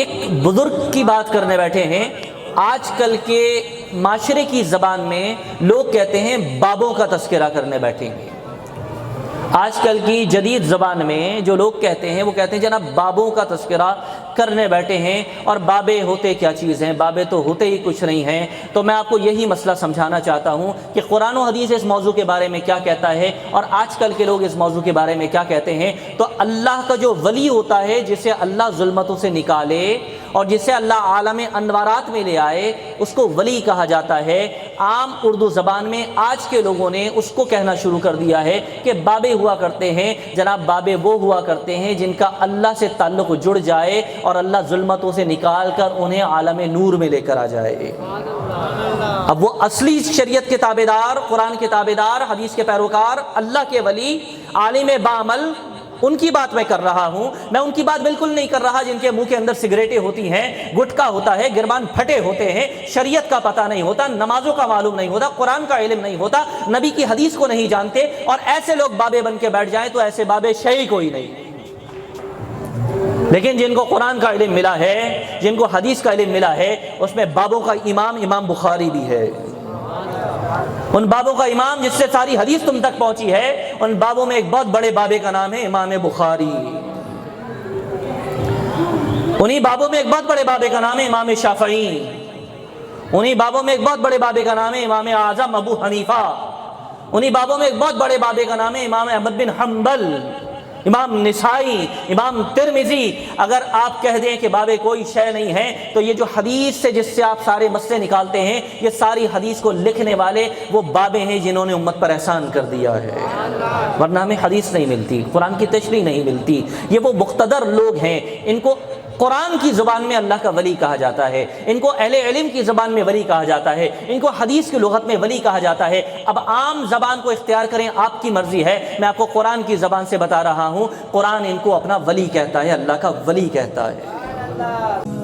ایک بزرگ کی بات کرنے بیٹھے ہیں۔ آج کل کے معاشرے کی زبان میں لوگ کہتے ہیں بابوں کا تذکرہ کرنے بیٹھے ہیں۔ آج کل کی جدید زبان میں جو لوگ کہتے ہیں وہ کہتے ہیں جناب بابوں کا تذکرہ کرنے بیٹھے ہیں، اور بابے ہوتے کیا چیز ہیں، بابے تو ہوتے ہی کچھ نہیں ہیں۔ تو میں آپ کو یہی مسئلہ سمجھانا چاہتا ہوں کہ قرآن و حدیث اس موضوع کے بارے میں کیا کہتا ہے اور آج کل کے لوگ اس موضوع کے بارے میں کیا کہتے ہیں۔ تو اللہ کا جو ولی ہوتا ہے، جسے اللہ ظلمتوں سے نکالے اور جسے اللہ عالم انوارات میں لے آئے، اس کو ولی کہا جاتا ہے۔ عام اردو زبان میں آج کے لوگوں نے اس کو کہنا شروع کر دیا ہے کہ بابے ہوا کرتے ہیں۔ جناب بابے وہ ہوا کرتے ہیں جن کا اللہ سے تعلق جڑ جائے اور اللہ ظلمتوں سے نکال کر انہیں عالم نور میں لے کر آ جائے۔ اب وہ اصلی شریعت کے تابعدار، قرآن کے تابعدار، حدیث کے پیروکار، اللہ کے ولی، عالم بعمل، ان کی بات میں کر رہا ہوں۔ میں ان کی بات بالکل نہیں کر رہا جن کے منہ کے اندر سگریٹیں ہوتی ہیں، گٹکا ہوتا ہے، گربان پھٹے ہوتے ہیں، شریعت کا پتہ نہیں ہوتا، نمازوں کا معلوم نہیں ہوتا، قرآن کا علم نہیں ہوتا، نبی کی حدیث کو نہیں جانتے، اور ایسے لوگ بابے بن کے بیٹھ جائیں تو ایسے بابے شیعی کوئی نہیں۔ لیکن جن کو قرآن کا علم ملا ہے، جن کو حدیث کا علم ملا ہے، اس میں بابوں کا امام بخاری بھی ہے۔ ان بابوں کا امام جس سے ساری حدیث تم تک پہنچی ہے، ان بابوں میں ایک بہت بڑے بابے کا نام ہے امام بخاری۔ انہی بابوں میں ایک بہت بڑے بابے کا نام ہے امام شافعی۔ انہی بابوں میں ایک بہت بڑے بابے کا نام ہے امام اعظم ابو حنیفہ۔ انہی بابوں میں ایک بہت بڑے بابے کا نام ہے امام احمد بن حنبل، امام نسائی، امام ترمذی۔ اگر آپ کہہ دیں کہ بابے کوئی شے نہیں ہے، تو یہ جو حدیث سے جس سے آپ سارے مسئلے نکالتے ہیں، یہ ساری حدیث کو لکھنے والے وہ بابے ہیں جنہوں نے امت پر احسان کر دیا ہے، ورنہ ہمیں حدیث نہیں ملتی، قرآن کی تشریح نہیں ملتی۔ یہ وہ مقتدر لوگ ہیں، ان کو قرآن کی زبان میں اللہ کا ولی کہا جاتا ہے، ان کو اہل علم کی زبان میں ولی کہا جاتا ہے، ان کو حدیث کی لغت میں ولی کہا جاتا ہے۔ اب عام زبان کو اختیار کریں، آپ کی مرضی ہے، میں آپ کو قرآن کی زبان سے بتا رہا ہوں۔ قرآن ان کو اپنا ولی کہتا ہے، اللہ کا ولی کہتا ہے۔